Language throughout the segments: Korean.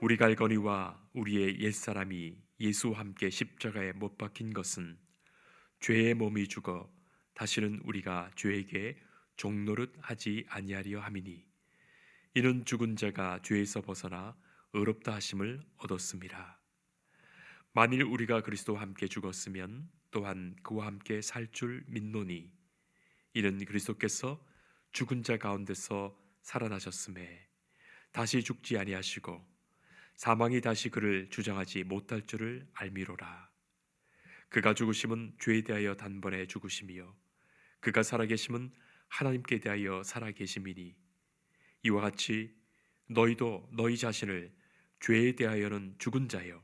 우리 갈거니와 우리의 옛사람이 예수와 함께 십자가에 못 박힌 것은 죄의 몸이 죽어 다시는 우리가 죄에게 종노릇 하지 아니하리여 함이니, 이는 죽은 자가 죄에서 벗어나 의롭다 하심을 얻었음이라. 만일 우리가 그리스도와 함께 죽었으면 또한 그와 함께 살 줄 믿노니, 이는 그리스도께서 죽은 자 가운데서 살아나셨음에 다시 죽지 아니하시고 사망이 다시 그를 주장하지 못할 줄을 알미로라. 그가 죽으심은 죄에 대하여 단번에 죽으심이요 그가 살아계심은 하나님께 대하여 살아계심이니, 이와 같이 너희도 너희 자신을 죄에 대하여는 죽은 자요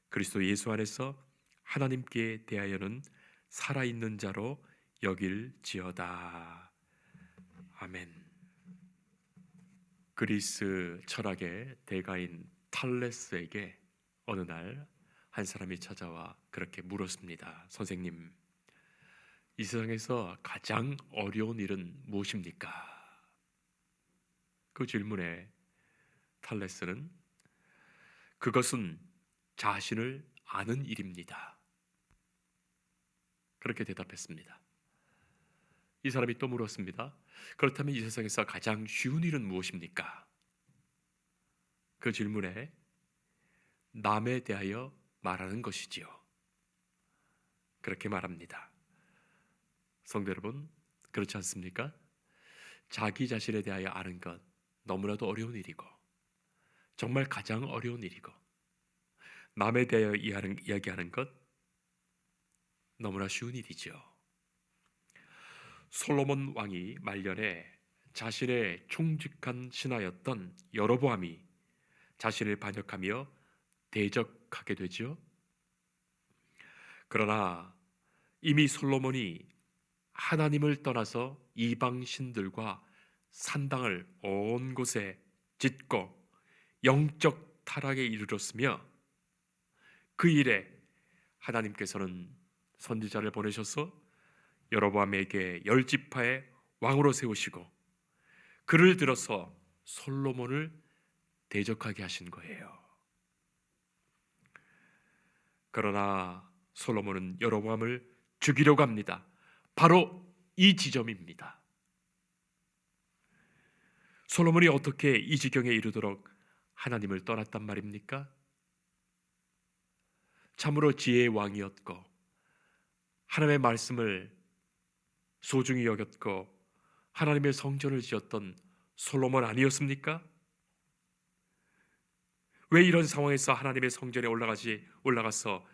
그리스도 예수 안에서 하나님께 대하여는 살아있는 자로 여길지어다. 아멘. 그리스 철학의 대가인 탈레스에게 어느 날 한 사람이 찾아와 그렇게 물었습니다. 선생님, 이 세상에서 가장 어려운 일은 무엇입니까? 그 질문에 탈레스는 그것은 자신을 아는 일입니다, 그렇게 대답했습니다. 이 사람이 또 물었습니다. 그렇다면 이 세상에서 가장 쉬운 일은 무엇입니까? 그 질문에 남에 대하여 말하는 것이지요, 그렇게 말합니다. 성도 여러분, 그렇지 않습니까? 자기 자신에 대하여 아는 것 너무나도 어려운 일이고, 정말 가장 어려운 일이고, 남에 대하여 이야기하는 것 너무나 쉬운 일이죠. 솔로몬 왕이 말년에 자신의 충직한 신하였던 여로보암이 자신을 반역하며 대적하게 되죠. 그러나 이미 솔로몬이 하나님을 떠나서 이방 신들과 산당을 온 곳에 짓고 영적 타락에 이르렀으며, 그 일에 하나님께서는 선지자를 보내셔서 여로보암에게 10지파의 왕으로 세우시고 그를 들어서 솔로몬을 대적하게 하신 거예요. 그러나 솔로몬은 여로보암을 죽이려고 합니다. 바로 이 지점입니다. 솔로몬이 어떻게 이 지경에 이르도록 하나님을 떠났단 말입니까? 참으로 지혜의 왕이었고 하나님의 말씀을 소중히 여겼고 하나님의 성전을 지었던 솔로몬 아니었습니까? 왜 이런 상황에서 하나님의 성전에 올라가서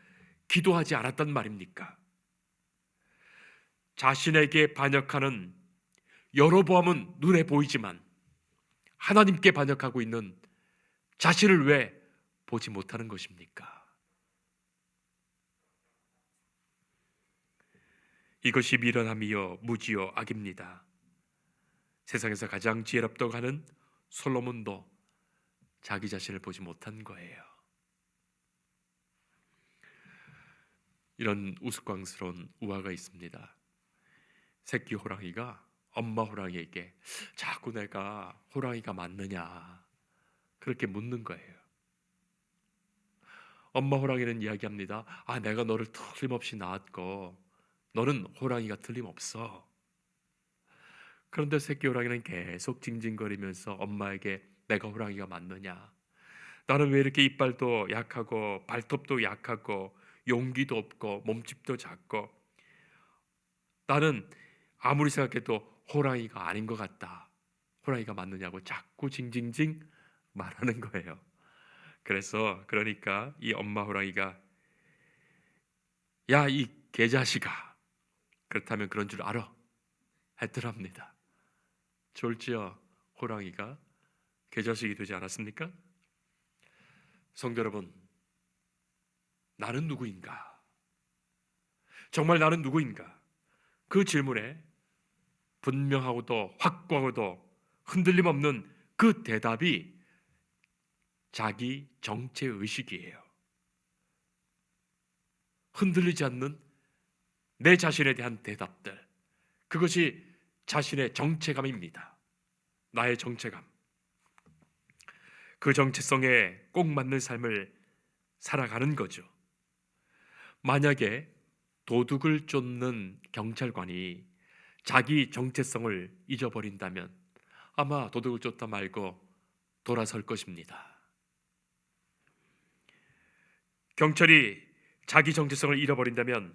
기도하지 않았단 말입니까? 자신에게 반역하는 여로보암은 눈에 보이지만 하나님께 반역하고 있는 자신을 왜 보지 못하는 것입니까? 이것이 미련함이요 무지요 악입니다. 세상에서 가장 지혜롭다고 하는 솔로몬도 자기 자신을 보지 못한 거예요. 이런 우스꽝스러운 우화가 있습니다. 새끼 호랑이가 엄마 호랑이에게 자꾸 내가 호랑이가 맞느냐 그렇게 묻는 거예요. 엄마 호랑이는 이야기합니다. 내가 너를 틀림없이 낳았고 너는 호랑이가 틀림없어. 그런데 새끼 호랑이는 계속 징징거리면서 엄마에게 내가 호랑이가 맞느냐, 나는 왜 이렇게 이빨도 약하고 발톱도 약하고 용기도 없고 몸집도 작고 나는 아무리 생각해도 호랑이가 아닌 것 같다, 호랑이가 맞느냐고 자꾸 징징징 말하는 거예요. 그러니까 이 엄마 호랑이가 야, 이 개자식아, 그렇다면 그런 줄 알아 했더랍니다. 졸지어 호랑이가 개자식이 되지 않았습니까? 성도 여러분, 나는 누구인가? 정말 나는 누구인가? 그 질문에 분명하고도 확고하고도 흔들림 없는 그 대답이 자기 정체의식이에요. 흔들리지 않는 내 자신에 대한 대답들, 그것이 자신의 정체감입니다. 나의 정체감. 그 정체성에 꼭 맞는 삶을 살아가는 거죠. 만약에 도둑을 쫓는 경찰관이 자기 정체성을 잊어버린다면 아마 도둑을 쫓다 말고 돌아설 것입니다. 경찰이 자기 정체성을 잃어버린다면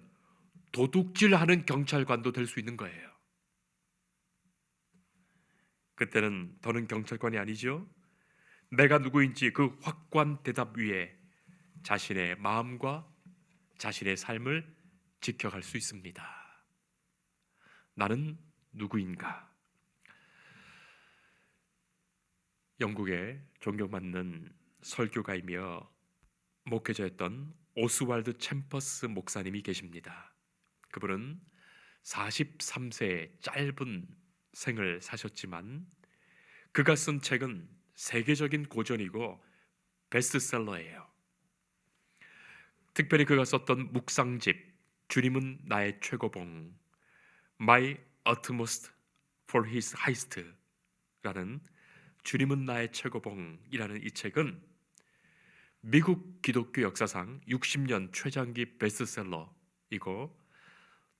도둑질하는 경찰관도 될 수 있는 거예요. 그때는 더는 경찰관이 아니죠. 내가 누구인지 그 확고한 대답 위에 자신의 마음과 자신의 삶을 지켜갈 수 있습니다. 나는 누구인가? 영국의 존경받는 설교가이며 목회자였던 오스왈드 챔퍼스 목사님이 계십니다. 그분은 43세의 짧은 생을 사셨지만 그가 쓴 책은 세계적인 고전이고 베스트셀러예요. 특별히 그가 썼던 묵상집 주님은 나의 최고봉 My Utmost for His Highest라는 주님은 나의 최고봉이라는 이 책은 미국 기독교 역사상 60년 최장기 베스트셀러이고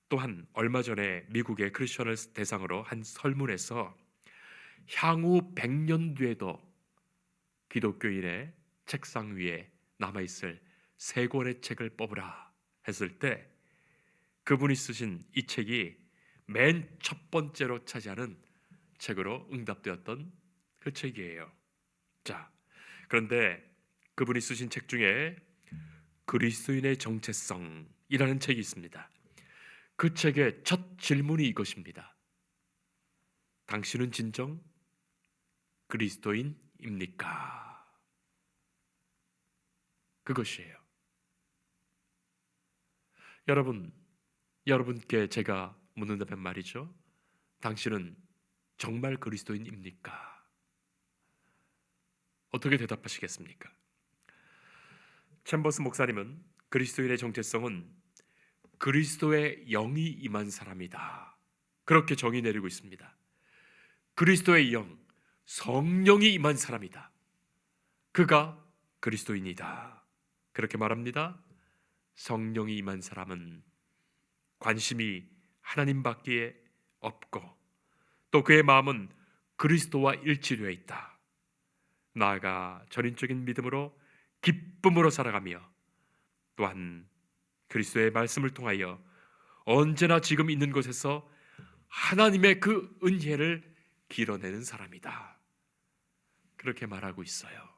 또한 얼마 전에 미국의 크리스천을 대상으로 한 설문에서 향후 100년 뒤에도 기독교인의 책상 위에 남아있을 3권의 책을 뽑으라 했을 때 그분이 쓰신 이 책이 맨 첫 번째로 차지하는 책으로 응답되었던 그 책이에요. 자, 그런데 그분이 쓰신 책 중에 그리스도인의 정체성이라는 책이 있습니다. 그 책의 첫 질문이 이것입니다. 당신은 진정 그리스도인입니까? 그것이에요. 여러분께 제가 묻는다면 말이죠. 당신은 정말 그리스도인입니까? 어떻게 대답하시겠습니까? 챔버스 목사님은 그리스도인의 정체성은 그리스도의 영이 임한 사람이다. 그렇게 정의 내리고 있습니다. 그리스도의 영, 성령이 임한 사람이다. 그가 그리스도인이다. 그렇게 말합니다. 성령이 임한 사람은 관심이 하나님밖에 없고 또 그의 마음은 그리스도와 일치되어 있다. 나아가 전인적인 믿음으로 기쁨으로 살아가며 또한 그리스도의 말씀을 통하여 언제나 지금 있는 곳에서 하나님의 그 은혜를 길어내는 사람이다. 그렇게 말하고 있어요.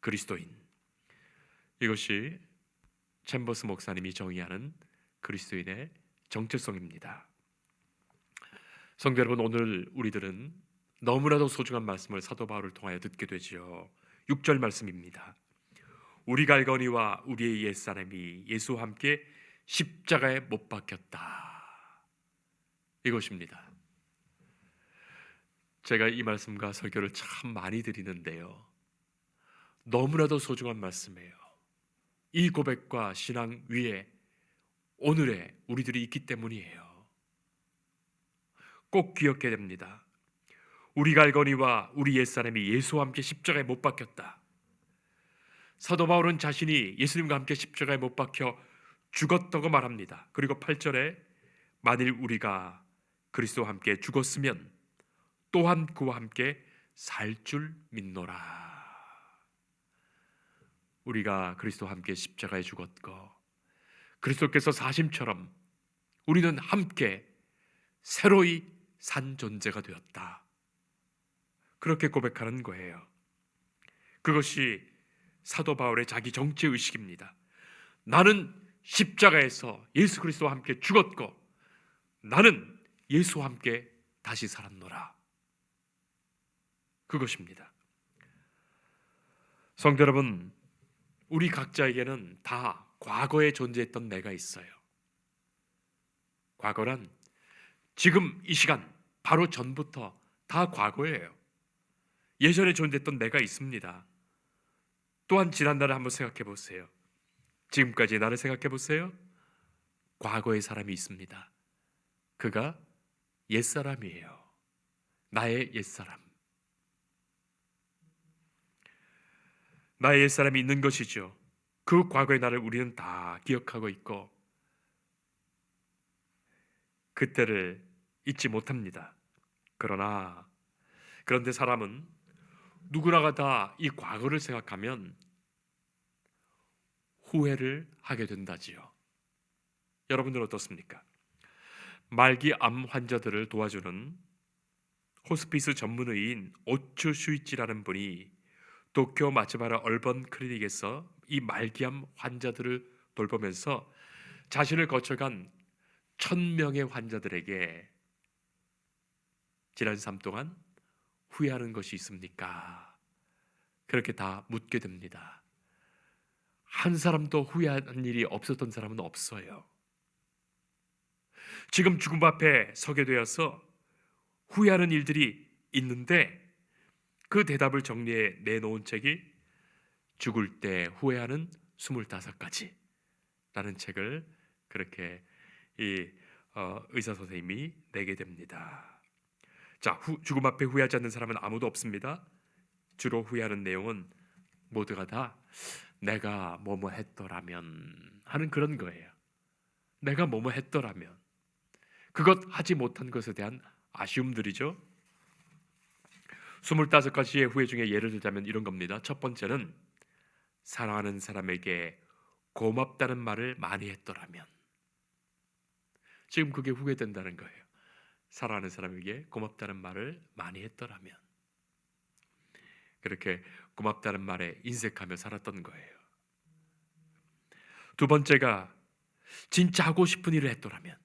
그리스도인. 이것이 챔버스 목사님이 정의하는 그리스도인의 정체성입니다. 성도 여러분, 오늘 우리들은 너무나도 소중한 말씀을 사도 바울을 통하여 듣게 되지요. 6절 말씀입니다. 우리가 알거니와 우리의 옛사람이 예수와 함께 십자가에 못 박혔다. 이것입니다. 제가 이 말씀과 설교를 참 많이 드리는데요. 너무나도 소중한 말씀이에요. 이 고백과 신앙 위에 오늘의 우리들이 있기 때문이에요. 꼭 기억해야 됩니다. 우리가 알거니와 우리 옛사람이 예수와 함께 십자가에 못 박혔다. 사도 바울은 자신이 예수님과 함께 십자가에 못 박혀 죽었다고 말합니다. 그리고 8절에 만일 우리가 그리스도와 함께 죽었으면 또한 그와 함께 살 줄 믿노라. 우리가 그리스도와 함께 십자가에 죽었고 그리스도께서 사심처럼 우리는 함께 새로이 산 존재가 되었다. 그렇게 고백하는 거예요. 그것이 사도 바울의 자기 정체의식입니다. 나는 십자가에서 예수 그리스도와 함께 죽었고 나는 예수와 함께 다시 살았노라. 그것입니다. 성도 여러분, 우리 각자에게는 다 과거에 존재했던 내가 있어요. 과거란 지금 이 시간 바로 전부터 다 과거예요. 예전에 존재했던 내가 있습니다. 또한 지난 날을 한번 생각해 보세요. 지금까지 나를 생각해 보세요. 과거의 사람이 있습니다. 그가 옛사람이에요. 나의 옛사람. 나의 옛사람이 있는 것이죠. 그 과거의 나를 우리는 다 기억하고 있고 그때를 잊지 못합니다. 그런데 사람은 누구나가 다 이 과거를 생각하면 후회를 하게 된다지요. 여러분들 어떻습니까? 말기 암 환자들을 도와주는 호스피스 전문의인 오츠 슈이치라는 분이 도쿄 마츠바라 얼번 클리닉에서 이 말기암 환자들을 돌보면서 자신을 거쳐간 1,000명의 환자들에게 지난 삶 동안 후회하는 것이 있습니까? 그렇게 다 묻게 됩니다. 한 사람도 후회한 일이 없었던 사람은 없어요. 지금 죽음 앞에 서게 되어서 후회하는 일들이 있는데 그 대답을 정리해 내놓은 책이 죽을 때 후회하는 25가지라는 책을 그렇게 이 의사 선생님이 내게 됩니다. 자, 죽음 앞에 후회하지 않는 사람은 아무도 없습니다. 주로 후회하는 내용은 모두가 다 내가 뭐뭐 했더라면 하는 그런 거예요. 내가 뭐뭐 했더라면, 그것 하지 못한 것에 대한 아쉬움들이죠. 25가지의 후회 중에 예를 들자면 이런 겁니다. 첫 번째는 사랑하는 사람에게 고맙다는 말을 많이 했더라면. 지금 그게 후회된다는 거예요. 사랑하는 사람에게 고맙다는 말을 많이 했더라면. 그렇게 고맙다는 말에 인색하며 살았던 거예요. 두 번째가 진짜 하고 싶은 일을 했더라면.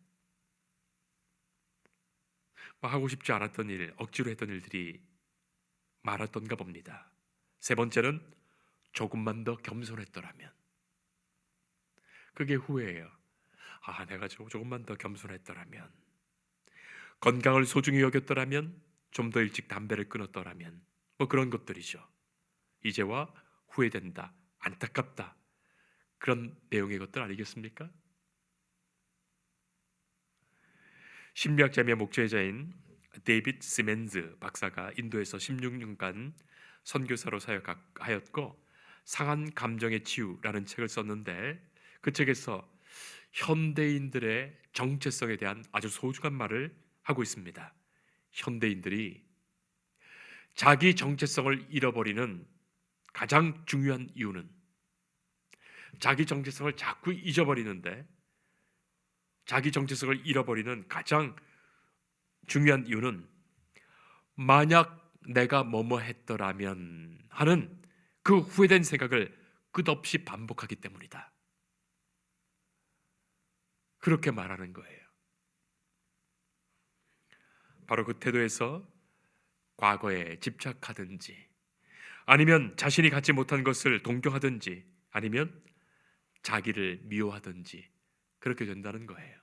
하고 싶지 않았던 일, 억지로 했던 일들이 많았던가 봅니다. 세 번째는 조금만 더 겸손했더라면. 그게 후회예요. 내가 조금만 더 겸손했더라면, 건강을 소중히 여겼더라면, 좀 더 일찍 담배를 끊었더라면, 그런 것들이죠. 이제와 후회된다, 안타깝다, 그런 내용의 것들 아니겠습니까? 심리학자며 목회자인 데이빗 시멘즈 박사가 인도에서 16년간 선교사로 사역하였고 상한 감정의 치유라는 책을 썼는데 그 책에서 현대인들의 정체성에 대한 아주 소중한 말을 하고 있습니다. 현대인들이 자기 정체성을 잃어버리는 가장 중요한 이유는, 자기 정체성을 자꾸 잊어버리는데 자기 정체성을 잃어버리는 가장 중요한 이유는 만약 내가 뭐뭐 했더라면 하는 그 후회된 생각을 끝없이 반복하기 때문이다. 그렇게 말하는 거예요. 바로 그 태도에서 과거에 집착하든지 아니면 자신이 갖지 못한 것을 동경하든지 아니면 자기를 미워하든지 그렇게 된다는 거예요.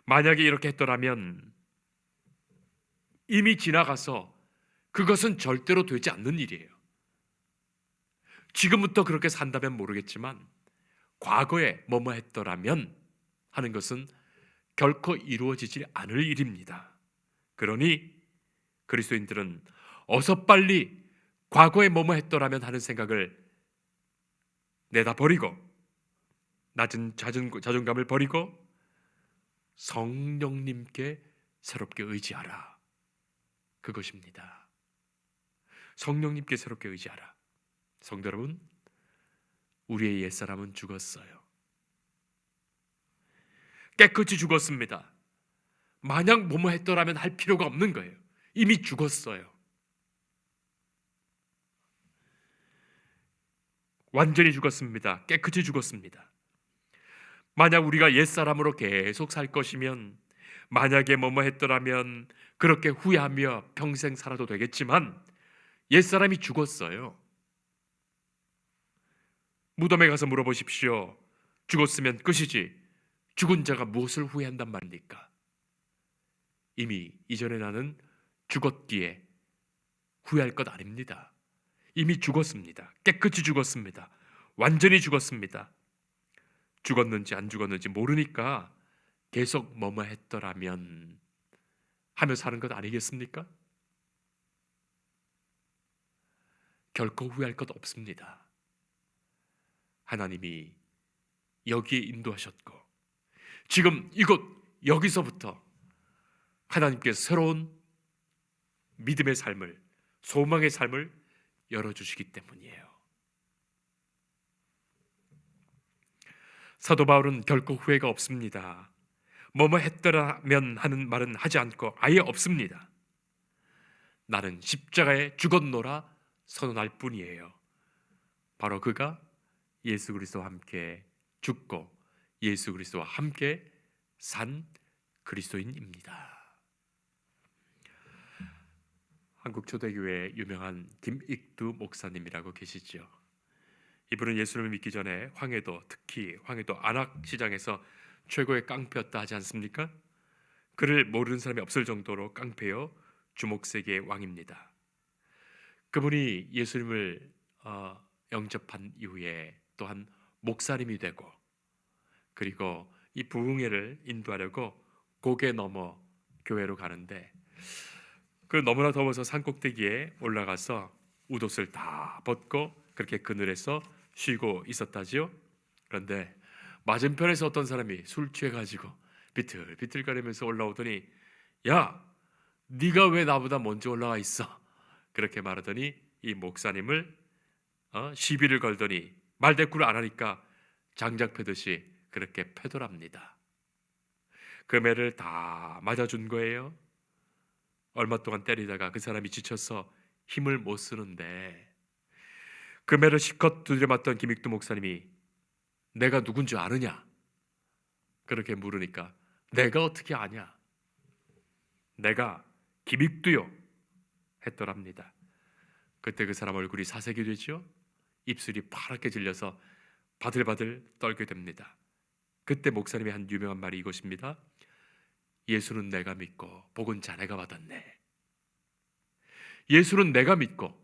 만약에 이렇게 했더라면 이미 지나가서 그것은 절대로 되지 않는 일이에요. 지금부터 그렇게 산다면 모르겠지만 과거에 뭐뭐 했더라면 하는 것은 결코 이루어지지 않을 일입니다. 그러니 그리스도인들은 어서 빨리 과거에 뭐뭐 했더라면 하는 생각을 내다 버리고 낮은 자존감을 버리고 성령님께 새롭게 의지하라. 그것입니다. 성령님께 새롭게 의지하라. 성도 여러분, 우리의 옛사람은 죽었어요. 깨끗이 죽었습니다. 마냥 뭐뭐 했더라면 할 필요가 없는 거예요. 이미 죽었어요. 완전히 죽었습니다. 깨끗이 죽었습니다. 만약 우리가 옛사람으로 계속 살 것이면, 만약에 뭐뭐 했더라면 그렇게 후회하며 평생 살아도 되겠지만 옛사람이 죽었어요. 무덤에 가서 물어보십시오. 죽었으면 끝이지 죽은 자가 무엇을 후회한단 말입니까? 이미 이전에 나는 죽었기에 후회할 것 아닙니다. 이미 죽었습니다. 깨끗이 죽었습니다. 완전히 죽었습니다. 죽었는지 안 죽었는지 모르니까 계속 뭐뭐 했더라면 하며 사는 것 아니겠습니까? 결코 후회할 것 없습니다. 하나님이 여기에 인도하셨고 지금 이곳 여기서부터 하나님께서 새로운 믿음의 삶을, 소망의 삶을 열어주시기 때문이에요. 사도 바울은 결코 후회가 없습니다. 뭐뭐 했더라면 하는 말은 하지 않고 아예 없습니다. 나는 십자가에 죽었노라 선언할 뿐이에요. 바로 그가 예수 그리스도와 함께 죽고 예수 그리스도와 함께 산 그리스도인입니다. 한국 초대교회의 유명한 김익두 목사님이라고 계시죠. 이분은 예수를 믿기 전에 황해도, 특히 황해도 안악시장에서 최고의 깡패였다 하지 않습니까? 그를 모르는 사람이 없을 정도로 깡패요 주목세계의 왕입니다. 그분이 예수님을 영접한 이후에 또한 목사님이 되고, 그리고 이 부흥회를 인도하려고 고개 넘어 교회로 가는데, 그 너무나 더워서 산꼭대기에 올라가서 웃옷을 다 벗고 그렇게 그늘에서 쉬고 있었다지요. 그런데 맞은편에서 어떤 사람이 술 취해가지고 비틀비틀거리면서 올라오더니, 야, 네가 왜 나보다 먼저 올라와 있어? 그렇게 말하더니 이 목사님을 시비를 걸더니 말대꾸를 안 하니까 장작 패듯이 그렇게 패더랍니다. 그 매를 다 맞아준 거예요. 얼마 동안 때리다가 그 사람이 지쳐서 힘을 못 쓰는데, 그 매를 실컷 두드려 맞던 김익두 목사님이 내가 누군지 아느냐? 그렇게 물으니까 내가 어떻게 아냐? 내가 김익두요 했더랍니다. 그때 그 사람 얼굴이 사색이 되죠. 입술이 파랗게 질려서 바들바들 떨게 됩니다. 그때 목사님이 한 유명한 말이 이것입니다. 예수는 내가 믿고 복은 자네가 받았네. 예수는 내가 믿고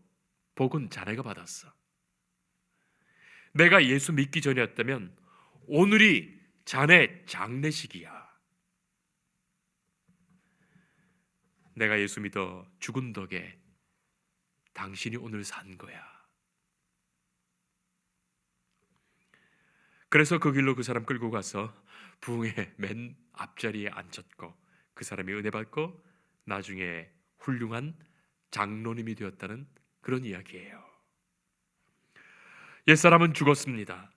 복은 자네가 받았어. 내가 예수 믿기 전이었다면 오늘이 자네 장례식이야. 내가 예수 믿어 죽은 덕에 당신이 오늘 산 거야. 그래서 그 길로 그 사람 끌고 가서 부흥의 맨 앞자리에 앉혔고, 그 사람이 은혜 받고 나중에 훌륭한 장로님이 되었다는 그런 이야기예요. 옛사람은 죽었습니다.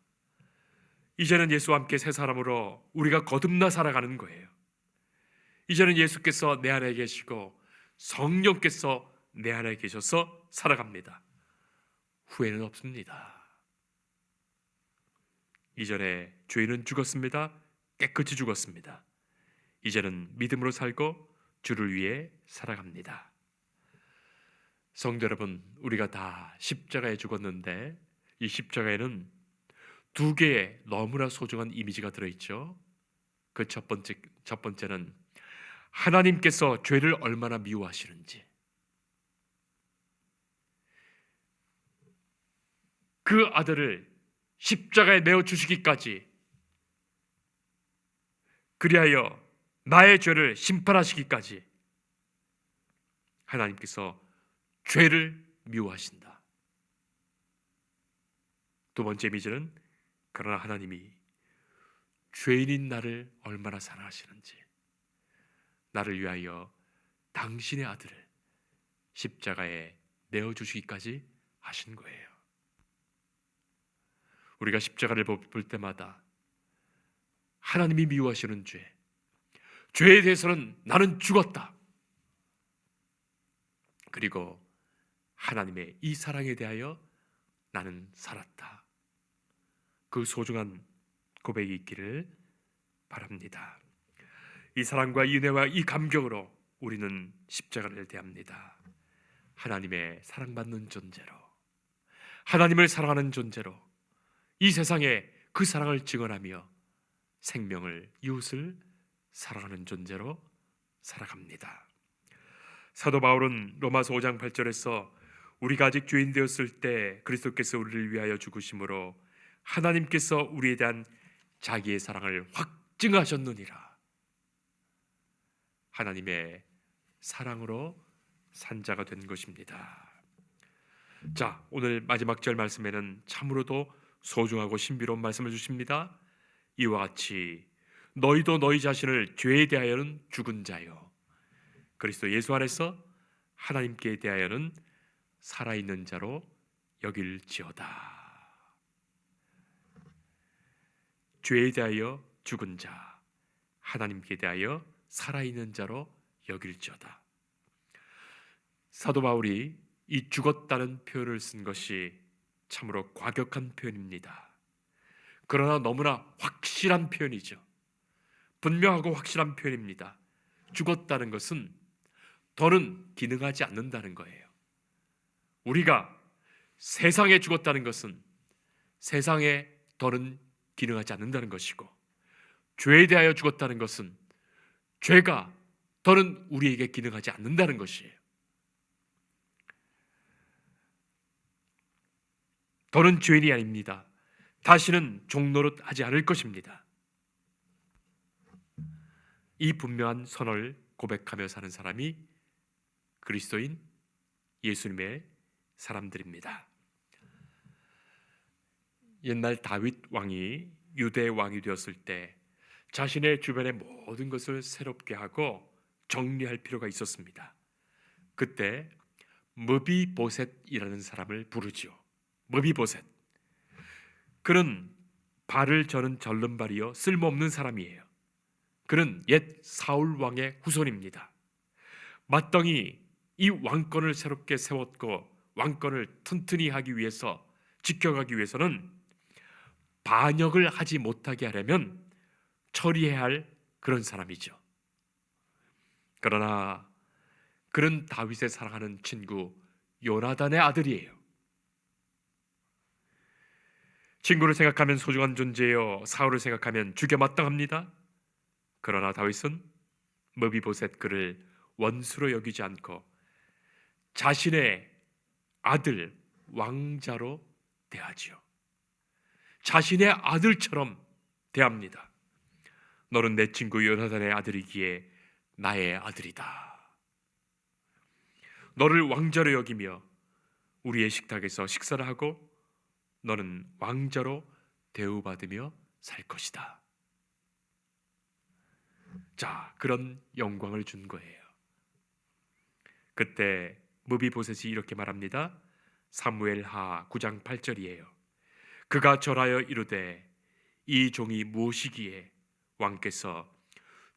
이제는 예수와 함께 새 사람으로 우리가 거듭나 살아가는 거예요. 이제는 예수께서 내 안에 계시고 성령께서 내 안에 계셔서 살아갑니다. 후회는 없습니다. 이전에 죄는 죽었습니다. 깨끗이 죽었습니다. 이제는 믿음으로 살고 주를 위해 살아갑니다. 성도 여러분, 우리가 다 십자가에 죽었는데 이 십자가에는 두 개의 너무나 소중한 이미지가 들어있죠. 그 첫 번째는 하나님께서 죄를 얼마나 미워하시는지, 그 아들을 십자가에 내어 주시기까지, 그리하여 나의 죄를 심판하시기까지 하나님께서 죄를 미워하신다. 두 번째 이미지는 그러나 하나님이 죄인인 나를 얼마나 사랑하시는지, 나를 위하여 당신의 아들을 십자가에 내어주시기까지 하신 거예요. 우리가 십자가를 볼 때마다 하나님이 미워하시는 죄에 대해서는 나는 죽었다. 그리고 하나님의 이 사랑에 대하여 나는 살았다. 그 소중한 고백이 있기를 바랍니다. 이 사랑과 이 은혜와 이 감격으로 우리는 십자가를 대합니다. 하나님의 사랑받는 존재로, 하나님을 사랑하는 존재로, 이 세상에 그 사랑을 증언하며 생명을, 이웃을 사랑하는 존재로 살아갑니다. 사도 바울은 로마서 5장 8절에서 우리가 아직 죄인 되었을 때 그리스도께서 우리를 위하여 죽으심으로 하나님께서 우리에 대한 자기의 사랑을 확증하셨느니라. 하나님의 사랑으로 산 자가 된 것입니다. 자, 오늘 마지막 절 말씀에는 참으로도 소중하고 신비로운 말씀을 주십니다. 이와 같이 너희도 너희 자신을 죄에 대하여는 죽은 자요 그리스도 예수 안에서 하나님께 대하여는 살아있는 자로 여길지어다. 죄에 대하여 죽은 자, 하나님께 대하여 살아있는 자로 여길지어다. 사도 바울이 이 죽었다는 표현을 쓴 것이 참으로 과격한 표현입니다. 그러나 너무나 확실한 표현이죠. 분명하고 확실한 표현입니다. 죽었다는 것은 더는 기능하지 않는다는 거예요. 우리가 세상에 죽었다는 것은 세상에 더는 기능하지 않는다는 것이고, 죄에 대하여 죽었다는 것은 죄가 더는 우리에게 기능하지 않는다는 것이에요. 더는 죄인이 아닙니다. 다시는 종노릇 하지 않을 것입니다. 이 분명한 선언을 고백하며 사는 사람이 그리스도인 예수님의 사람들입니다. 옛날 다윗 왕이 유대 왕이 되었을 때 자신의 주변의 모든 것을 새롭게 하고 정리할 필요가 있었습니다. 그때 머비보셋이라는 사람을 부르지요. 머비보셋. 그는 발을 저는 절름발이요 쓸모없는 사람이에요. 그는 옛 사울 왕의 후손입니다. 맞덩이 이 왕권을 새롭게 세웠고 왕권을 튼튼히 하기 위해서, 지켜가기 위해서는 반역을 하지 못하게 하려면 처리해야 할 그런 사람이죠. 그러나 그는 다윗의 사랑하는 친구 요나단의 아들이에요. 친구를 생각하면 소중한 존재요, 사울을 생각하면 죽여 마땅합니다. 그러나 다윗은 머비보셋 그를 원수로 여기지 않고 자신의 아들 왕자로 대하지요. 자신의 아들처럼 대합니다. 너는 내 친구 요나단의 아들이기에 나의 아들이다. 너를 왕자로 여기며 우리의 식탁에서 식사를 하고 너는 왕자로 대우받으며 살 것이다. 자, 그런 영광을 준 거예요. 그때 무비보셋이 이렇게 말합니다. 사무엘하 9장 8절이에요. 그가 절하여 이르되 이 종이 무엇이기에 왕께서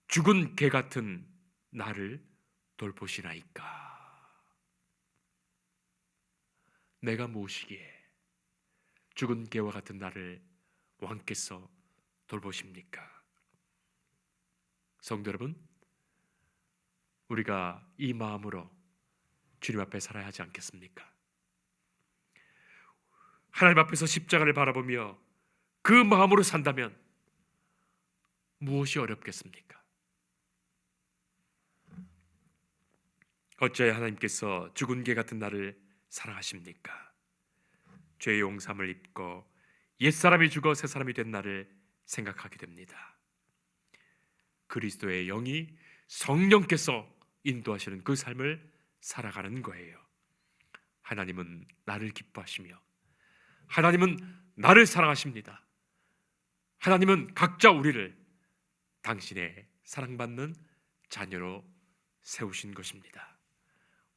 죽은 개 같은 나를 돌보시나이까. 내가 무엇이기에 죽은 개와 같은 나를 왕께서 돌보십니까? 성도 여러분, 우리가 이 마음으로 주님 앞에 살아야 하지 않겠습니까? 하나님 앞에서 십자가를 바라보며 그 마음으로 산다면 무엇이 어렵겠습니까? 어찌하여 하나님께서 죽은 개 같은 나를 사랑하십니까? 죄의 용삼을 입고 옛사람이 죽어 새사람이 된 나를 생각하게 됩니다. 그리스도의 영이 성령께서 인도하시는 그 삶을 살아가는 거예요. 하나님은 나를 기뻐하시며 하나님은 나를 사랑하십니다. 하나님은 각자 우리를 당신의 사랑받는 자녀로 세우신 것입니다.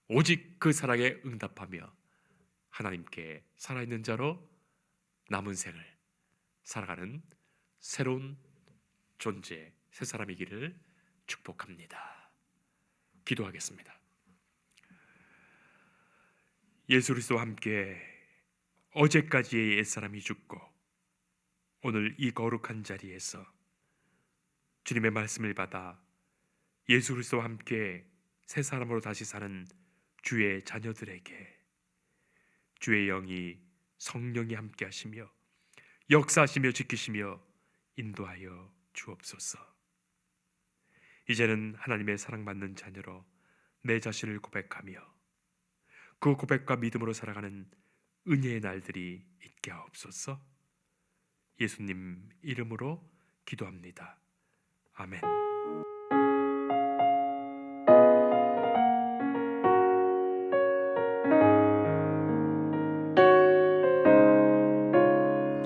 오직 그 사랑에 응답하며 하나님께 살아있는 자로 남은 생을 살아가는 새로운 존재, 새 사람이기를 축복합니다. 기도하겠습니다. 예수 그리스도와 함께 어제까지의 옛사람이 죽고 오늘 이 거룩한 자리에서 주님의 말씀을 받아 예수 그리스도와 함께 새 사람으로 다시 사는 주의 자녀들에게 주의 영이 성령이 함께 하시며 역사하시며 지키시며 인도하여 주옵소서. 이제는 하나님의 사랑받는 자녀로 내 자신을 고백하며 그 고백과 믿음으로 살아가는 은혜의 날들이 있게 하옵소서. 예수님 이름으로 기도합니다. 아멘.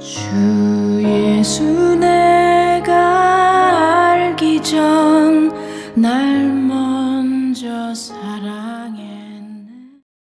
주 예수 내가 알기 전 날 먼저 사랑